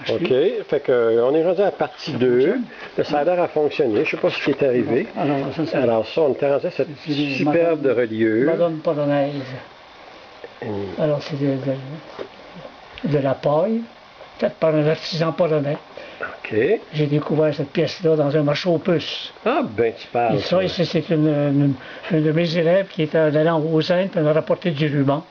OK. Fait que, on est rendu à la partie 2. Ça a l'air à fonctionner. Je ne sais pas ce qui est arrivé. Alors ça, on est rendu à cette superbe de reliure. Madone polonaise. Alors, c'est de la paille, faite par un artisan polonais. OK. J'ai découvert cette pièce-là dans un marché aux puces. Ah, ben tu parles. Et ça, ici, c'est une de mes élèves qui était allée en Haut-Seine, puis elle m'a rapporté du ruban.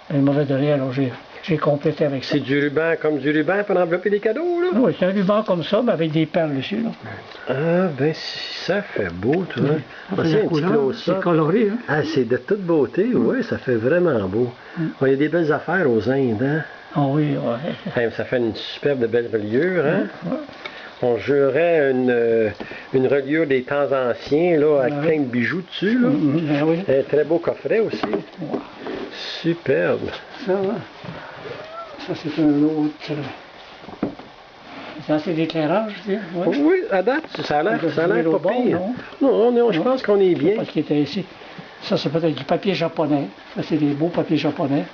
Elle m'avait donné, alors j'ai complété avec ça. C'est du ruban comme du ruban pour envelopper des cadeaux, là? Oui, c'est un ruban comme ça, mais avec des perles dessus, là. Ah, ben ça fait beau, toi. Oui. C'est coloré, hein? Ah, c'est de toute beauté, oui, ça fait vraiment beau. Il y a des belles affaires aux Indes, hein? Ah oui, oui. Ça fait une superbe belle reliure, hein? Oui. On jurerait une reliure des temps anciens, là, avec plein de bijoux dessus, là. Oui. Un très beau coffret aussi. Ouais. Superbe. Ça c'est un autre. Ça c'est d'éclairage, tu sais. Ouais. Oui, à date, ça a l'air pas pire. Non, je pense qu'on est bien. Parce qu'il était ici. Ça c'est peut-être du papier japonais. Ça c'est des beaux papiers japonais.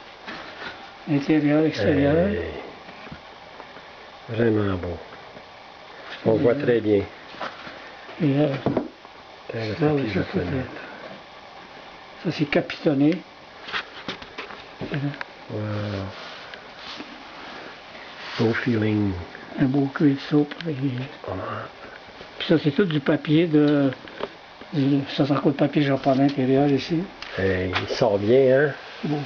Intérieur, extérieur. Vraiment beau. On voit très bien. Et ça c'est capitonné. Wow. Beau feeling. Un beau cuir de soupe. Puis ça c'est tout du papier ça c'est encore le papier japonais intérieur ici. Il sort bien, hein? Bon,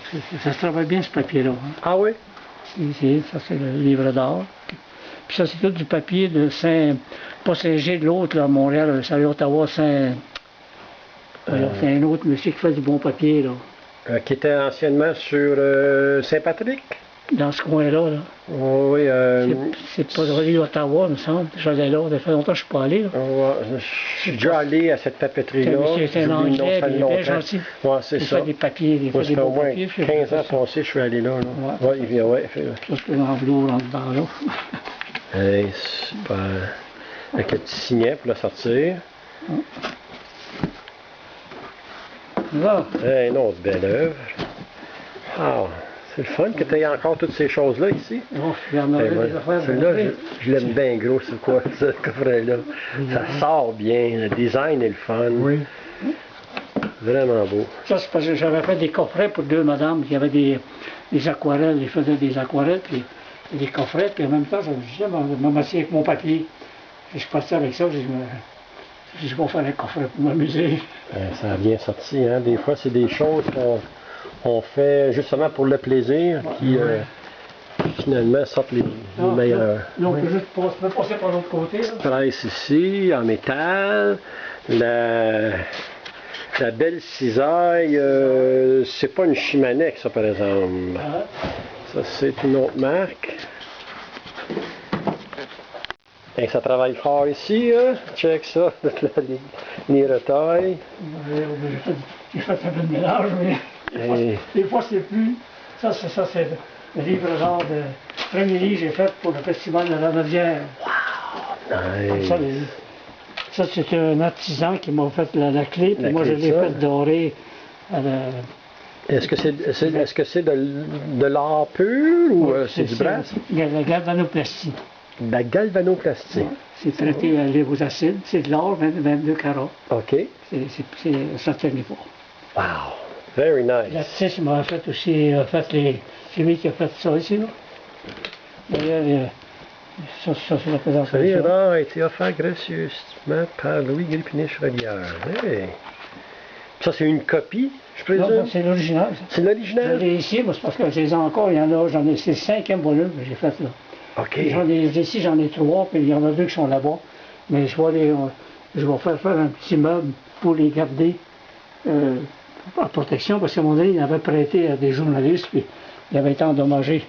ça se travaille bien ce papier-là. Hein. Ah oui? Ici, ça c'est le livre d'art. Puis ça c'est tout du papier de pas Saint-Gilles, l'autre là, à Montréal, c'est à Ottawa, c'est un autre monsieur qui fait du bon papier là. Qui était anciennement sur Saint-Patrick? Dans ce coin-là. Là. Oui. C'est pas relié à Ottawa, il me semble. J'allais là, ça fait longtemps que je ne suis pas allé. Là. Je suis déjà allé à cette papeterie-là. C'est un Anglais, il est bien gentil. Oui, c'est ça. Il fait des papiers, il fait des beaux papiers. 15 ans passés, je suis allé là. Oui, il vient, Ça, c'est l'enveloppe en dedans là. Super. Avec le petit signet pour le sortir. Là. Une autre belle œuvre. Wow. C'est le fun que tu aies encore toutes ces choses-là ici. Celui-là, je l'aime bien gros, c'est quoi, ce coffret-là. Ça sort bien, le design est le fun. Oui. Vraiment beau. Ça, c'est parce que j'avais fait des coffrets pour deux madames qui avaient des aquarelles, ils faisaient des aquarelles, puis des coffrets, puis en même temps, je me disais, je m'assieds avec mon papier. Je suis parti avec ça, je vais faire un coffret pour m'amuser. Ça a bien sorti, hein. Des fois, c'est des choses qu'on fait justement pour le plaisir, qui finalement sortent les meilleurs. Donc, je peux passer par l'autre côté. Presse ici, en métal. La belle cisaille, c'est pas une Chimanex, ça, par exemple. Ça, c'est une autre marque. Et ça travaille fort ici, hein? Check ça, les retailles. J'ai fait un peu de mélange, mais des fois c'est plus. Ça c'est le livre d'art de premier livre que j'ai fait pour le festival de la Nodière. Wow! Nice! Ça c'est un artisan qui m'a fait la clé, puis moi je l'ai fait dorer. Est-ce que c'est de l'art pur ou c'est du brass? La galvanoplastie. La galvanoplastie. Ouais, c'est traité aux acides, c'est de l'or 22 carats. OK. Ça ne tenait pas. Wow! Very nice. L'artiste m'a fait aussi, c'est lui qui a fait ça ici, là. D'ailleurs, ça c'est la présentation. Ce livre d'art a été offert gracieusement par Louis Grépinich-Relière. Hey. Ça, c'est une copie, je présume? Non, c'est l'original. C'est l'original? Je l'ai ici, c'est parce que je les ai encore, il y en a, c'est le 5e volume que j'ai fait là. OK. Ici, j'en ai 3, puis il y en a 2 qui sont là-bas. Mais je vais faire un petit meuble pour les garder en protection, parce qu'à un moment donné, il avait prêté à des journalistes, puis il avait été endommagé.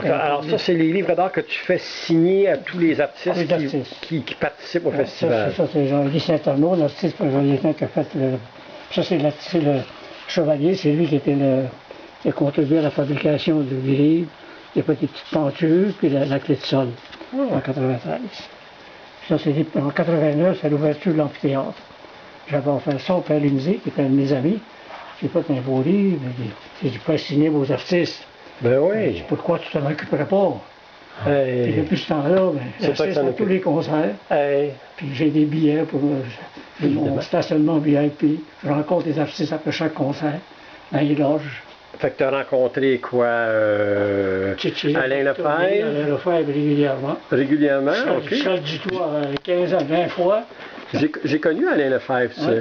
Alors ça, c'est les livres d'art que tu fais signer à tous les artistes qui participent au festival. Ça, c'est Jean-Guy Saint-Arnaud, l'artiste président qui a fait ça, c'est le Chevalier, c'est lui qui a contribué à la fabrication du livre. Il a fait des petites pentures, puis la clé de sol, en 93. Ça, c'est en 89, c'est l'ouverture de l'amphithéâtre. J'avais offert ça au Père Lindsay, qui était un de mes amis. J'ai fait un beau livre, j'ai dit, signer vos artistes. Ben oui. Pourquoi tu ne t'en occuperais pas? Hey. Puis depuis ce temps-là, j'assiste à tous les concerts. Hey. Puis j'ai des billets pour mon stationnement VIP. Je rencontre les artistes après chaque concert, dans les loges. Fait que tu as rencontré quoi? Alain Lefebvre? Alain Lefebvre régulièrement. Régulièrement, OK. Charles Dutoit, 15 à 20 fois. J'ai connu Alain Lefebvre, ça.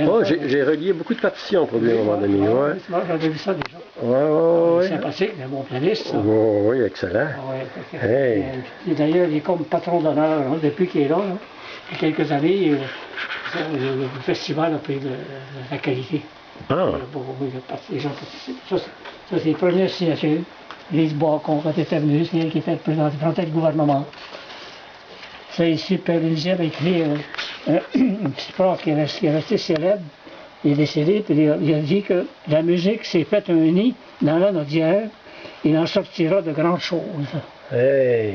Oh, j'ai relié beaucoup de partitions pour lui à un moment donné. Ouais. J'avais vu ça déjà. Ouais. Sympathique, un bon pianiste. Oui, excellent. Hey. Et d'ailleurs, il est comme patron d'honneur depuis qu'il est là. Depuis quelques années, le festival a pris de la qualité. Ah. Les gens participent. Ça, c'est les premières signatures. Lise Bacon, quand il était venu, c'est elle qui était présentait le gouvernement. Ça ici, Père Élisée avait écrit un petit prof qui est resté célèbre. Il est décédé, puis il a dit que la musique s'est faite un nid dans l'âne d'hier, il en sortira de grandes choses. Hey!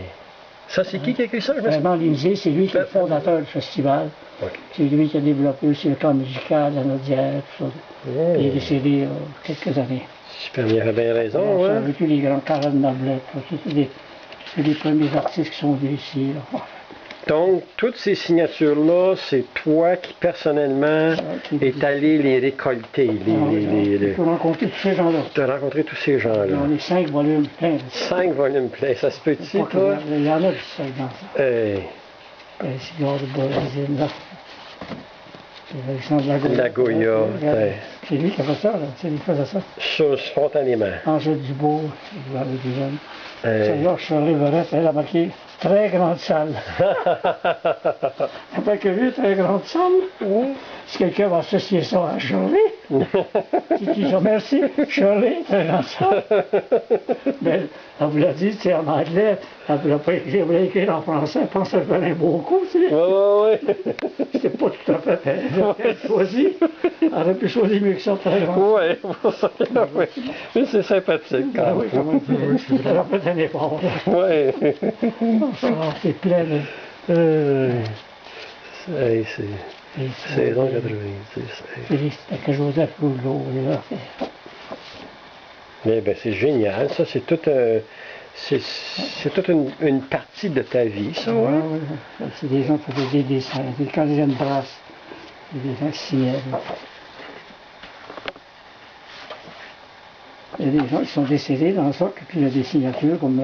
Ça, c'est qui a écrit ça? Vraiment, Lindsay, c'est lui qui est le fondateur du festival. Okay. C'est lui qui a développé aussi le camp musical, la Naudière, tout ça. Oh. Il est décédé il y a quelques années. Super, il avait bien raison, ouais. Avec tous les grands Karen Nablette, c'est les premiers artistes qui sont venus ici. Là. Donc, toutes ces signatures-là, c'est toi qui, personnellement, est allé les récolter. Tu as rencontré tous ces gens-là. Tu as rencontré tous ces gens-là. J'en ai 5 volumes pleins. 5 volumes pleins, ça se peut-tu, toi? Il y en a du 5 dans ça. Hey. Cigare de Borazine, là. Alexandre Lagoya. C'est lui qui a fait ça, là. C'est lui qui faisait ça. Spontanément. Angèle Dubois, avec des jeunes. Celle-là, Charlie Verrette, elle a marqué très grande salle. Après que lui, très grande salle. Si quelqu'un va associer ça à Charlie, tu dis ça, merci, Charlie, très grande salle. Mais elle vous l'a dit, c'est en anglais, elle ne l'a pas écrit, elle voulait écrire en français, elle pensait qu'elle valait beaucoup, tu sais. Oui. C'était pas tout à fait elle choisi. Elle aurait pu choisir mieux que ça, très grande. Oui, mais c'est sympathique quand même. Oui, quand même, elle a fait un effort. Oui. C'est plein de... C'est donc 90. C'était que Joseph Rouleau, là. Mais ben, c'est génial, ça, c'est toute une partie de ta vie, ça, ouais? C'est des gens qui faisaient des dessins, quand ils aiment brasse, des gens qui signaient. Il y a des gens qui sont décédés dans ça, puis il y a des signatures comme...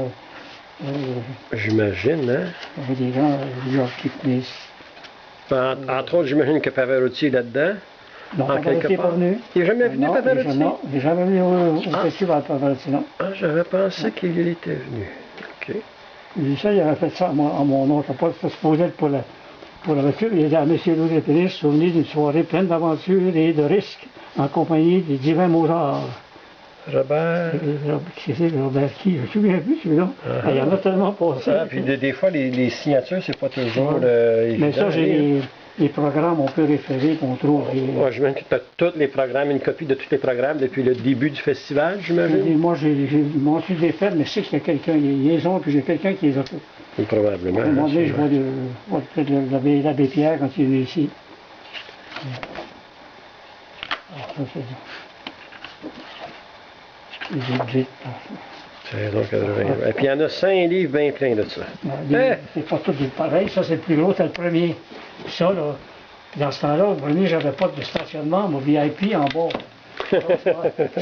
j'imagine, hein? Il y a des gens, George Kipnis. Entre autres, j'imagine que Pavarotti est là-dedans. Non, Pavarotti n'est pas venu. Il n'est jamais venu, Pavarotti? Non, il n'est jamais venu au festival, Pavarotti, non. Ah, j'avais pensé qu'il était venu. OK. Il avait fait ça à mon nom. Je n'ai pas supposé pour la voiture. Il a dit à M. Louis Péris, souvenir d'une soirée pleine d'aventures et de risques en compagnie des divins Mozart. Robert qui, je me souviens plus celui-là. Il y en a tellement passé. Puis des fois, les signatures, c'est pas toujours évident. Mais ça, j'ai les programmes, on peut référer, qu'on trouve. J'imagine que tu as tous les programmes, une copie de tous les programmes depuis le début du festival, j'imagine? Moi, j'ai montré des faits, mais je sais qu'il y a quelqu'un, ils les ont, puis j'ai quelqu'un qui les a tous. Probablement. À un moment donné, je vois peut-être l'abbé Pierre quand il est venu ici. Et puis il y en a 5 livres bien pleins de ça. C'est pas tout pareil, ça c'est le plus gros, c'est le premier. Ça, là, dans ce temps-là, au premier, j'avais pas de stationnement, mon VIP en bas. Je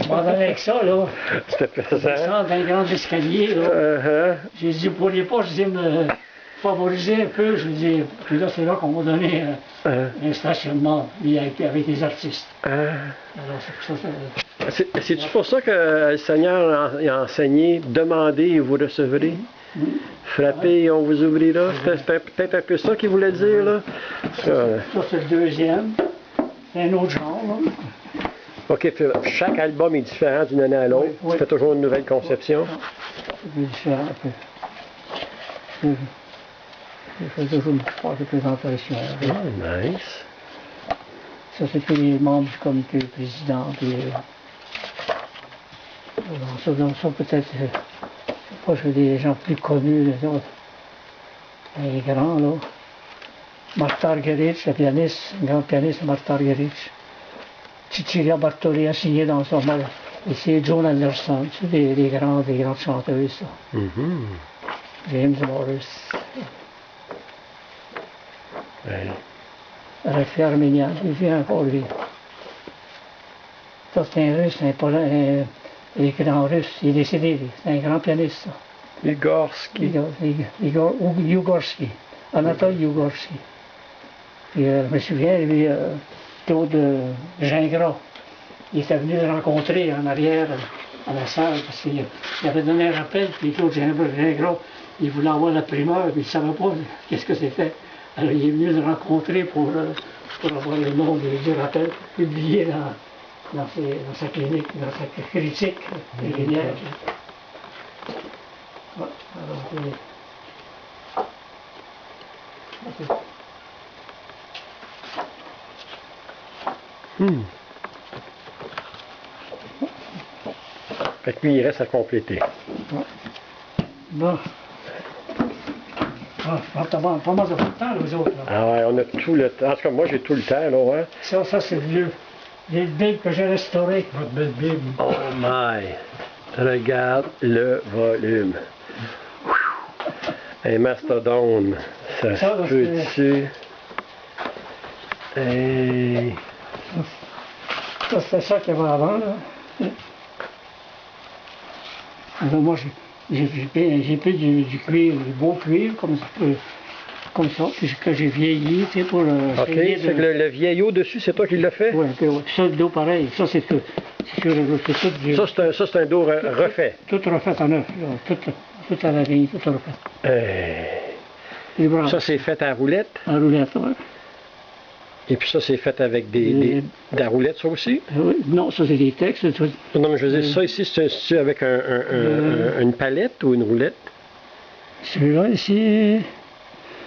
m'en allais avec ça, là. C'était pesant. Ça, dans un grand escalier, là. J'ai dit, vous pourriez pas, je dis, me favoriser un peu, je dis, puis là, c'est là qu'on m'a donné un stationnement VIP avec les artistes. Alors, c'est pour ça que... C'est-tu pour ça que le Seigneur a enseigné, demandez et vous recevrez? Frappez et on vous ouvrira? C'était peut-être un peu ça qu'il voulait dire, là? Ça, c'est le deuxième. C'est un autre genre, là. OK, chaque album est différent d'une année à l'autre. Tu fais toujours une nouvelle conception? C'est différent, un peu. Je fais toujours une part de présentation. Nice. Ça, c'est tous les membres du comité président. Ça peut-être, je veux des gens plus connus, les autres. Les grands, là. Martha Argerich, le pianiste, un grand pianiste, Martha Argerich. Cecilia Bartoli a signé dans son mal. Et c'est Joan Anderson, c'est des grandes chanteuses, ça. James Morris. Ouais. Alexis Arménian, il vit encore lui. Ça, c'est un russe, il est grand russe, il est décédé, lui. C'est un grand pianiste, ça. Ugorsky. Yugorsky. Anatole Yugorsky. Puis, je me souviens, lui, Claude Gingras, il était venu le rencontrer en arrière, à la salle, parce qu'il avait donné un rappel, puis Claude Gingras, il voulait avoir la primeur, puis il ne savait pas qu'est-ce que c'était. Alors, il est venu le rencontrer pour avoir le nom du rappel, publié dans sa clinique, dans sa critique régulière. Ouais, alors, Fait que lui, il reste à compléter. Ouais. Bon. Pas mal de temps, les autres. Là. Ah ouais, on a tout le temps. En tout cas, moi, j'ai tout le temps, là, ouais. Ça c'est vieux. Les Bibles que j'ai restaurées. Votre belle Bible. Oh my! Regarde le volume. Un mastodone. Ça se peut-tu? Hey. Ça, c'était ça qu'il y avait avant, là. Alors moi, j'ai pris du cuir, du beau cuir, comme ça, que j'ai vieilli, tu sais, pour OK, c'est que le vieillot dessus, c'est toi qui l'as fait? Oui, ça, le dos pareil. Ça, c'est tout. Ça, c'est un dos refait. Tout refait en neuf, là. Tout à la ligne, tout refait. Ça, c'est fait en roulette? En roulette, oui. Et puis ça, c'est fait avec de la roulette, ça aussi? Non, ça, c'est des textes. Non, mais je veux dire, ça ici, c'est avec une palette ou une roulette? Celui-là, ici,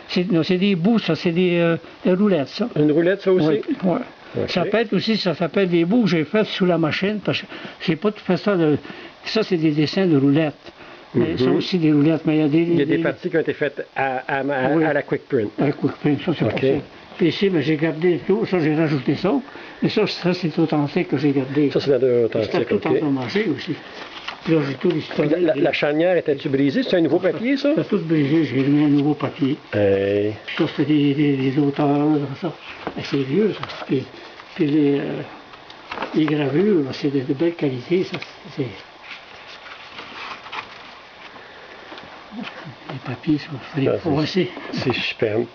c'est des bouts, ça, c'est des roulettes, ça. Une roulette, ça aussi? Oui. Ouais. Okay. Ça peut être aussi, ça s'appelle des bouts que j'ai fait sous la machine, parce que j'ai pas tout fait ça. Ça, c'est des dessins de roulettes. Mais ça aussi, des roulettes, mais il y a des parties qui ont été faites à la quick print. À la quick print, ça, c'est pour ça. Puis ici, ben, j'ai gardé tout, ça, j'ai rajouté ça. Mais ça c'est authentique que j'ai gardé. Ça, c'est authentique, c'était tout endommagé aussi. Puis là, j'ai tout l'historique. La charnière était-tu brisée? C'est un nouveau papier, ça? C'était tout brisé, j'ai mis un nouveau papier. Hey. Ça, c'était des auteurs, ça. C'est vieux, ça. Puis les gravures, c'est de belle qualité, ça. Les papiers, ça, c'est superbe.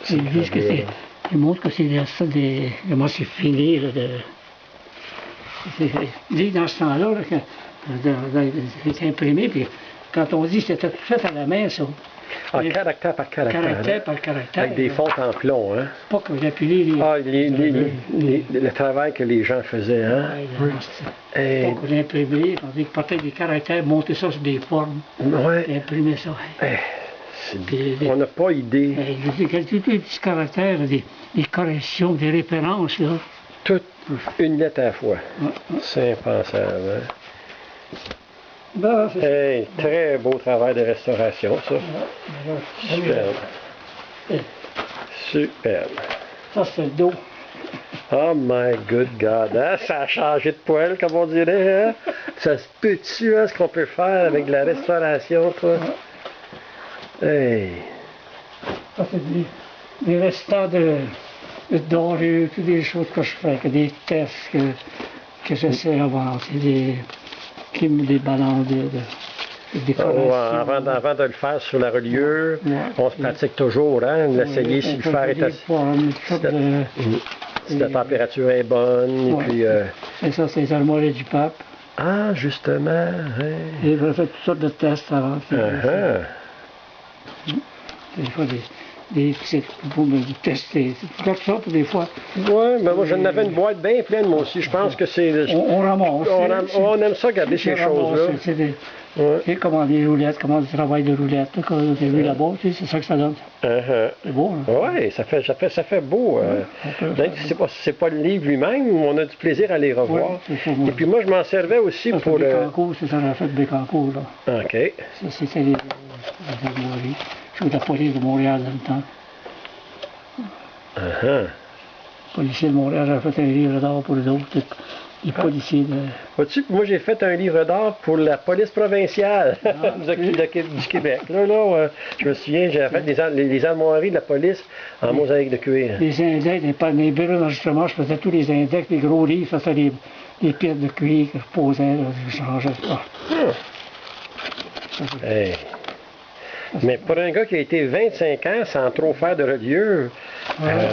Ils montrent que c'est comment c'est fini. Là, dans ce temps-là, c'est imprimé, puis quand on dit que c'était tout fait à la main, ça. Caractère par caractère. Caractère par caractère. Avec des fontes en plomb, hein? Pas que j'ai appuyé le travail que les gens faisaient, hein? Oui. Pas que j'ai imprimé, on dit que peut-être des caractères, monter ça sur des formes. Ouais. Et imprimer ça. On n'a pas idée. Tous les petits caractères, des corrections, des références, là. Toute une lettre à la fois. C'est impensable, hein? Hey, très beau travail de restauration, ça. Superbe. Superbe. Ça, c'est le dos. Oh my good God, hein? Ça a changé de poil, comme on dirait, hein? Ça se peut-tu, hein, ce qu'on peut faire avec de la restauration, toi? Hey! Ça, c'est des restants de dorures, toutes des choses que je fais, que des tests que j'essaie d'avancer, des ballons de décoration. Avant de le faire sur la reliure, on se pratique toujours, hein? L'essayer si le fer est assez... Si la température est bonne, et puis... Et ça, c'est les armoiries du pape. Ah, justement, J'ai fait toutes sortes de tests avant. Des fois, pour me tester, toutes sortes, des fois. Oui, mais moi, j'en avais une boîte bien pleine, moi aussi. Je pense que c'est... On ramasse. On aime ça, garder ces choses-là. C'est comment les roulettes, comment le travail de roulettes, comme j'ai vu là-bas, c'est ça que ça donne. C'est beau, hein? Oui, ça fait beau. C'est pas le livre lui-même, on a du plaisir à les revoir. Et puis moi, je m'en servais aussi pour le... Bécancour, c'est ça, la fête de Bécancour, là. OK. C'était les armoiries. Je suis la police de Montréal dans le temps. Le policier de Montréal a fait un livre d'art pour les autres. les policiers de... Vois-tu, moi j'ai fait un livre d'art pour la police provinciale du Québec. Je me souviens, j'avais fait les armoiries de la police en mosaïque de cuir. Les index, les bureaux d'enregistrement, je faisais tous les index, les gros livres, ça c'était les pièces de cuir que je posais, là, je changeais. Hey. Mais pour un gars qui a été 25 ans sans trop faire de reliure,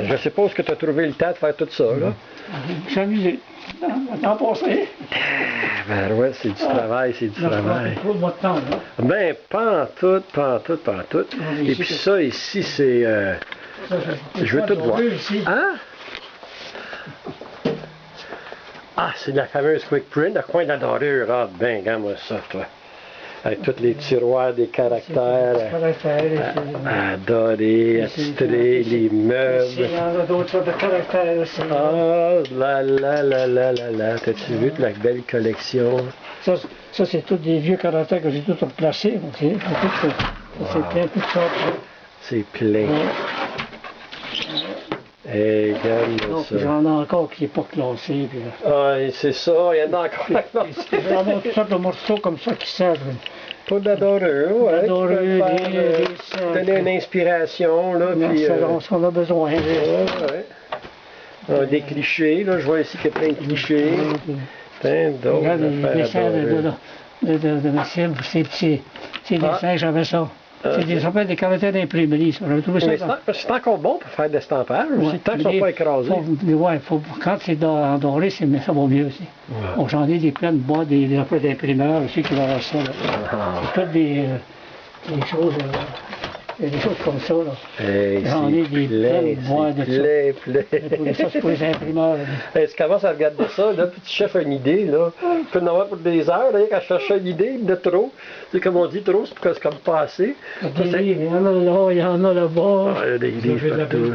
je suppose que tu as trouvé le temps de faire tout ça, là. Je suis amusé. T'en passé? Ben ouais, c'est du travail, c'est du travail. Trop de temps, là. Ben, pas en tout, pas en tout, pas en tout. Et puis ça, ici, c'est... je veux tout voir. Hein? Ah, c'est de la fameuse quick print, le coin de la dorure. Ah, ben, regarde-moi ça, toi. Avec tous les tiroirs, des caractères à dorer, à titrer, les meubles. Il y en a d'autres sortes de caractères aussi. Ah, là. T'as-tu vu la belle collection? Ça c'est tous des vieux caractères que j'ai tous replacés. C'est plein de toutes sortes. C'est plein. Et regarde ça. J'en ai encore qui n'est pas classé. Ah, c'est ça, il y en a encore. J'en ai toutes sortes de morceaux comme ça qui servent. Pour de la dorure, ouais. Donner une inspiration, là. Puis, on a besoin. Des clichés, là. Je vois ici qu'il y a plein de clichés. Plein d'autres. Regarde les dessins de Maxime, c'est des dessins, j'avais ça. Ça fait des caractères d'imprimerie. C'est encore bon pour faire de l'estampage aussi, tant qu'ils ne sont pas écrasés. Quand c'est en doré, ça va mieux aussi. Ouais. J'en ai des pleines boîtes, des affaires d'imprimeurs aussi qui vont avoir ça. C'est toutes des choses... des choses comme ça, là. J'en ai des pleines boîtes de ça. Ça, c'est pour les imprimeurs. Tu commences à regarder ça, là, puis tu cherches une idée, là. Tu peux en avoir pour des heures, là, quand je cherche une idée, de trop. C'est comme on dit, trop, c'est comme pas assez. Il y en a là, il y en a là-bas. Il y a des livres partout.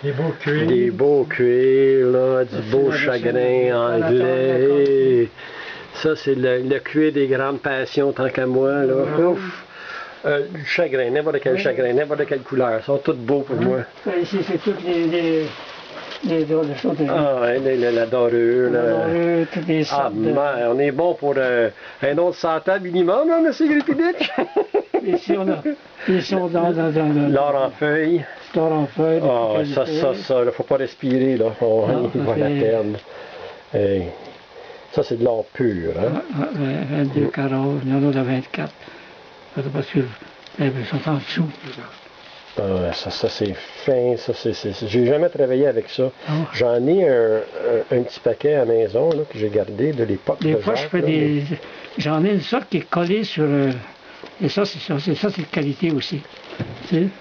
Des beaux cuirs. Des beaux cuirs, là, du beau chagrin anglais. Ça, c'est le cuir des grandes passions, tant qu'à moi, là. Ouf! Du chagrin, n'importe quel chagrin, n'importe quelle couleur, ils sont tous beaux pour moi. Ici, c'est toutes les choses de... Ah, la dorure, toutes les sortes on est bon pour un autre 100 ans minimum, hein, M. Gripiditch? Ici, on dans l'or en feuille. L'or en feuille. Ah, ça, il ne faut pas respirer, là, il va la perdre. Hey. Ça, c'est de l'or pur, hein? 22 carats, il y en a de 24. Parce que ils sont en dessous. Ça c'est fin, j'ai jamais travaillé avec ça. J'en ai un petit paquet à la maison là, que j'ai gardé de l'époque. Des fois, j'en ai une sorte qui est collée sur... et ça, c'est de qualité aussi.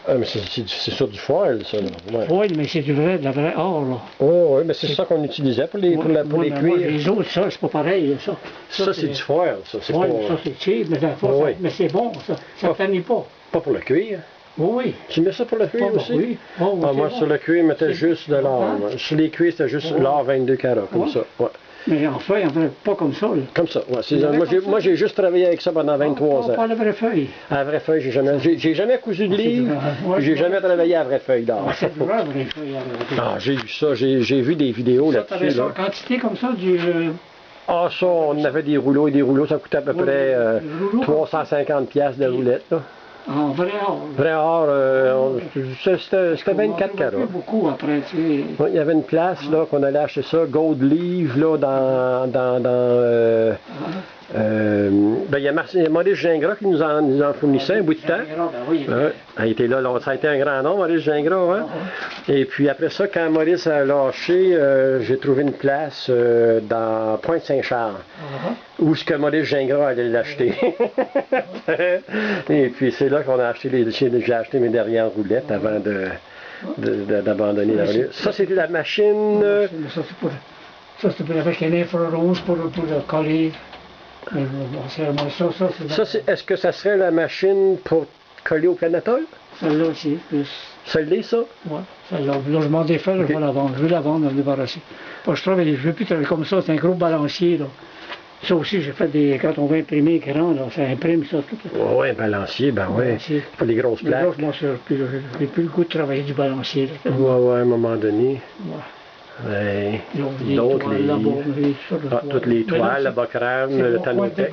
Ah, mais c'est sur du foil, ça. Ouais. Oui, mais c'est de la vraie or, là. Oh, oui, mais c'est ça qu'on utilisait pour les cuirs. Les autres, ça, c'est pas pareil, ça. Ça, c'est du foil, ça. Oui, ça, c'est cheap, mais c'est bon, ça. Ça ne tannit pas. Pas pour le cuir? Oui. Tu mets ça pour le cuir aussi? Oui. Moi, sur le cuir, je mettais juste de l'or. Sur les cuirs, c'était juste l'or 22 carats, comme ça. Ouais. Mais en feuille, pas comme ça. Là. Comme ça, ouais. Moi, j'ai juste travaillé avec ça pendant 23 ans. Pas la vraie feuille. À la vraie feuille, j'ai jamais cousu de livre, j'ai jamais travaillé à la vraie feuille d'or. C'est de la vraie feuille. Ah, j'ai vu ça, j'ai vu des vidéos là-dessus. Tu avais ça en quantité comme ça, Ah, ça, on avait des rouleaux et des rouleaux, ça coûtait à peu près 350$ de roulettes, là. En vrai or. Vrai or, c'était 24 carats. Beaucoup après, tu sais. Oui, il y avait une place là qu'on allait acheter ça, Gold Leaf, là, il y a Maurice Gingras qui nous en fournissait un bout de temps. Il était là, ça a été un grand nom, Maurice Gingras. Hein? Et puis après ça, quand Maurice a lâché, j'ai trouvé une place dans Pointe-Saint-Charles, où ce que Maurice Gingras allait l'acheter. Et puis c'est là qu'on a acheté j'ai acheté mes dernières roulettes avant d'abandonner la roulette. Ça, c'était la machine... Ça, c'était avec un infrarouge pour le coller. Est-ce que ça serait la machine pour coller au planatol? Celle-là aussi, plus. Celle-là, ça? Oui, celle-là. Là, je m'en défais, je vais la vendre. Je vais la vendre, me débarrasser. Je ne veux plus travailler comme ça, c'est un gros balancier, là. Ça aussi, j'ai fait quand on va imprimer écran, là, ça imprime ça tout. Oui, un balancier, ben oui. Pour les grosses plaques. Moi, j'ai plus le goût de travailler du balancier. Oui, à un moment donné. Ouais. Ouais. D'autres livres. Toutes les toiles, le Bocram, le Tanotex.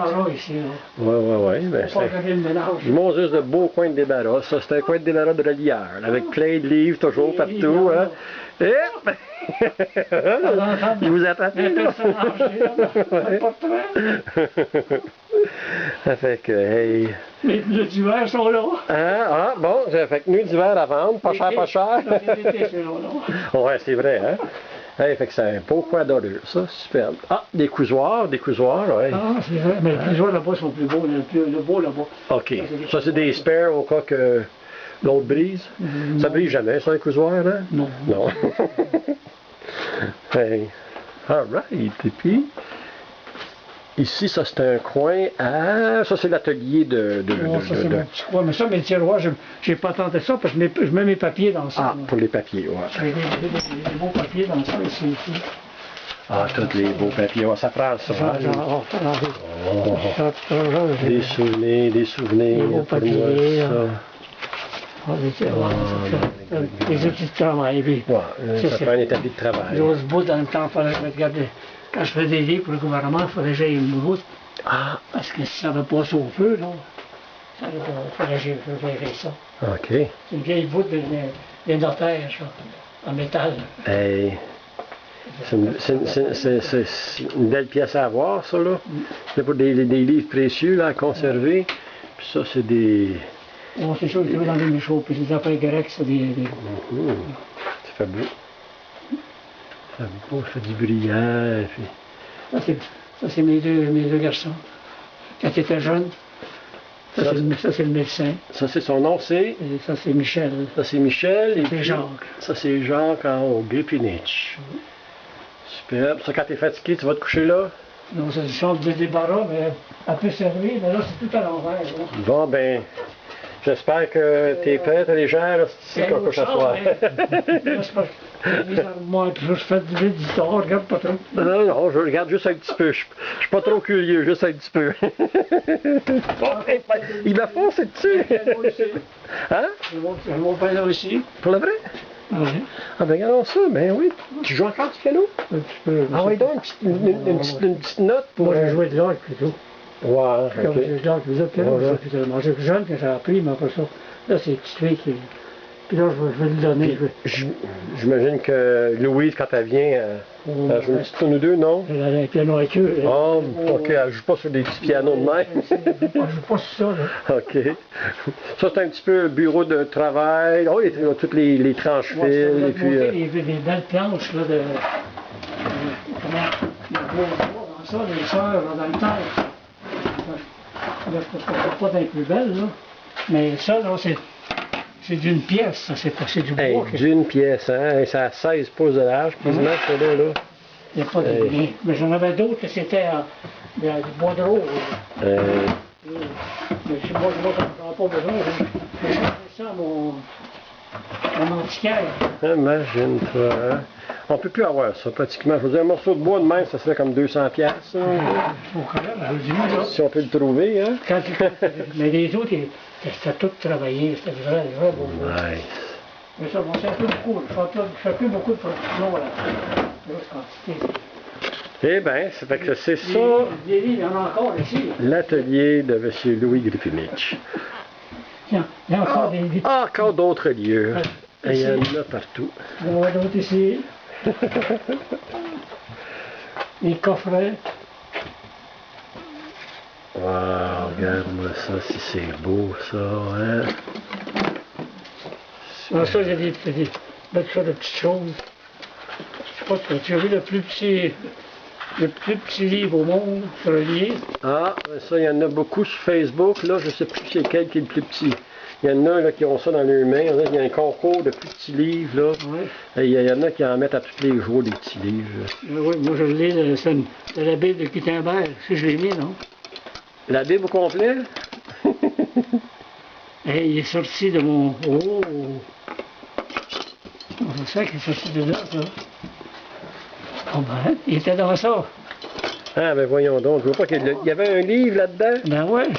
Oui. Ben, ils m'ont juste de beaux coins de débarras. Ça, c'est un coin de débarras de relieur, avec plein de livres toujours partout. Hein. Et... il vous attrape là. Ça fait que, hey... Les pneus d'hiver sont là. Ah, bon, j'ai fait pneus d'hiver à vendre, pas cher, pas cher. Ouais, c'est vrai, hein? Hey, fait que c'est un beau coin d'allure, ça, superbe. Ah, des cousoirs, ouais. Ah, c'est vrai, mais les cousoirs là-bas sont plus beaux, le beau là-bas. OK. Ça, c'est des spares au cas que l'autre brise. Ça brise jamais, ça, un cousoir, là? Non. Non. Hey. All right. Et puis, ici, ça, c'est un coin à... Ça, c'est l'atelier de... ça, c'est mon petit coin. Mais ça, mes tiroirs, j'ai pas tenté ça parce que je mets mes papiers dans ça. Ah, pour les papiers, ouais. J'ai des beaux papiers dans ça, ici. Ah, tous les beaux papiers, ouais, ça prend ça. Des souvenirs, des beaux papiers. Les outils de travail. Puis, ça prend un établi de travail. J'ose bout dans le temps, quand je faisais des livres pour le gouvernement, il fallait que j'aille une bout. Ah. Parce que si ça ne va pas au feu, là, il fallait que j'aille ça. OK. C'est une vieille bout des notaires, ça, en métal. Hey. C'est une belle pièce à avoir, ça, là. C'est pour des livres précieux, là, à conserver. Puis ça, c'est des... Oh, c'est sûr que je vais dans les méchaux, puis les affaires grecques, c'est des... Ça fait beau. Ça fait beau, ça fait du brillant, puis... Ça, c'est mes deux garçons. Quand ils étaient jeunes, ça, c'est le médecin. Ça, c'est son nom, c'est... Et ça, c'est Michel. Ça, c'est Michel. Et puis Jacques. Ça, c'est Jacques en haut, Gripinich. Superbe. Ça, quand t'es fatigué, tu vas te coucher là? Non, c'est une chambre de débarras, mais elle peut servir, mais là, c'est tout à l'envers. Bon, ben... J'espère que t'es prêt, les gens, là, c'est qu'on couche à soir. Moi, je fais du vide du temps, regarde pas trop. Non, je regarde juste un petit peu. Je suis pas trop curieux, juste un petit peu. Il m'a foncé dessus. Hein? J'ai mon père aussi. Pour le vrai? Oui. Ah ben regardons ça, ben oui. Tu joues encore du piano? Un petit peu. Ah oui, donc une petite note pour... Moi, j'ai joué de l'orgue plutôt. Ouais, Quand j'ai de l'orgue, j'étais jeune que j'ai appris, mais après ça, là, c'est petite fille qui... Puis là, je vais lui donner. J'imagine que Louise, quand elle vient, elle joue une petite tonne ou deux, non? Elle a un piano avec eux. Oh, ok, elle joue pas sur des petits pianos de même. Elle joue pas sur ça, là. Ok. Ça, c'est un petit peu le bureau de travail. Oh, il y a toutes les tranches fils. Et puis. Des belles planches, là, de. Comment. Dans ça, les sœurs, dans le temps. Là, je ne pas d'être plus belle, là. Mais ça, là, c'est d'une pièce, ça, c'est du bois. Hey, d'une pièce, hein? Ça a 16 pouces de large, quasiment, ça, là. Il n'y a pas de... Mais j'en avais d'autres, c'était du bois de rose. Mais moi, j'en ai pas besoin. Mais j'ai ça à mon antiquaire. Imagine-toi, hein? On ne peut plus avoir ça, pratiquement. Je veux dire, un morceau de bois de même, ça serait comme 200$. Si on peut le trouver, hein? Mais les autres, c'était tout travaillé, c'était vrai beau. Nice. Mais ça, bon, c'est un peu beaucoup. Je fais plus beaucoup de production, là. Grosse quantité. Eh bien, ça fait que c'est ça. Des livres, il y en a encore ici. L'atelier de M. Louis Gripinich. Tiens, il y a encore des livres. Encore d'autres lieux. Il y en a partout. Il y en a d'autres ici. Les coffrets. Wow, regarde-moi ça, si c'est beau ça, hein? Dans ça, il y a des petites choses. Je sais pas si tu as vu le plus petit livre au monde sur le livre. Ah, ça, il y en a beaucoup sur Facebook, là, je sais plus c'est lequel qui est le plus petit. Il y en a là, qui ont ça dans leurs mains, il y a un concours de plus petits livres, là. Oui. Et il y en a qui en mettent à tous les jours des petits livres. Oui, moi je lis, c'est la Bible de Gutenberg, si je l'ai mis, non? La Bible au complet? Et il est sorti de mon... Oh! C'est ça qu'il est sorti de là, ça. Oh ben, il était dans ça. Ah, ben voyons donc, je vois pas qu'il y avait un livre là-dedans. Ben ouais.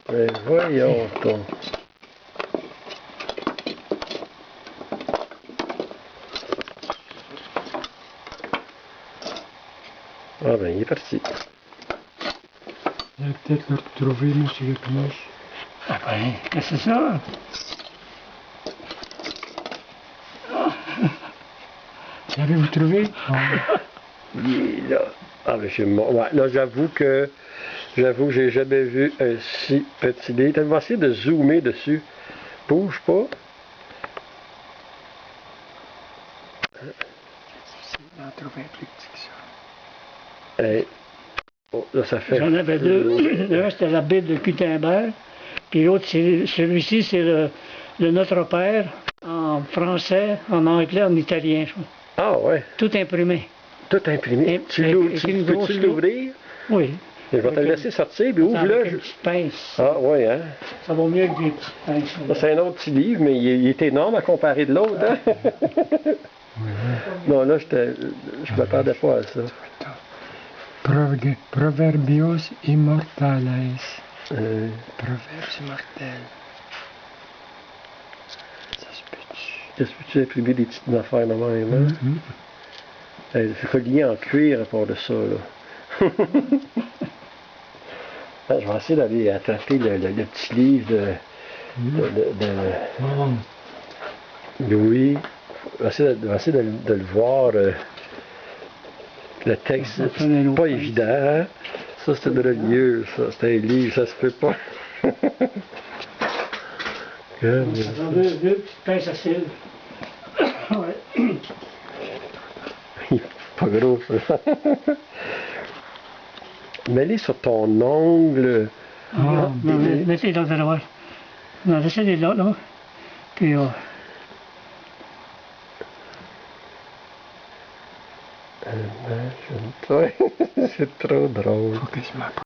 Ben voyons donc. Ah ben, il est parti. Vous allez peut-être le retrouver, monsieur le Knush. Ah ben, qu'est-ce que c'est ça? Vous allez vous trouver? Il est là. Ah ben, ouais, là, j'avoue que j'ai jamais vu un si petit livre. On va essayer de zoomer dessus. Bouge pas. C'est difficile d'en trouver un plus petit que ça. Hey. Oh, là, ça fait... J'en avais deux. L'un, c'était la Bible de Gutenberg. Puis l'autre, celui-ci, c'est le Notre Père en français, en anglais, en italien, je crois. Ah ouais. Tout imprimé. Tout imprimé. Peux-tu l'ouvrir? Oui. Je vais te le laisser sortir, puis ouvre-le. Avec une petite pince. Ah oui, hein? Ça va mieux que des petites pinces. Ça, c'est un autre petit livre, mais il est énorme à comparer de l'autre, hein? Non, là, je m'attendais pas à ça. Proverbios immortales. Proverbes immortels. Ça se peut-tu? Est-ce que tu as imprimé des petites affaires de même, hein? C'est relié en cuir à part de ça, là. Je vais essayer d'aller attraper le petit livre de Louis. Je vais essayer de le voir. Le texte, c'est pas évident, hein? Ça, c'est de reliure, ça. C'est un livre, ça se peut pas. Deux petites pinces à cils. Ouais. Il est pas gros, ça. Mets-les sur ton ongle. Mettez-les dans le droite. Non, laissez-les là, là. Puis, C'est trop drôle. Faut que je m'approche.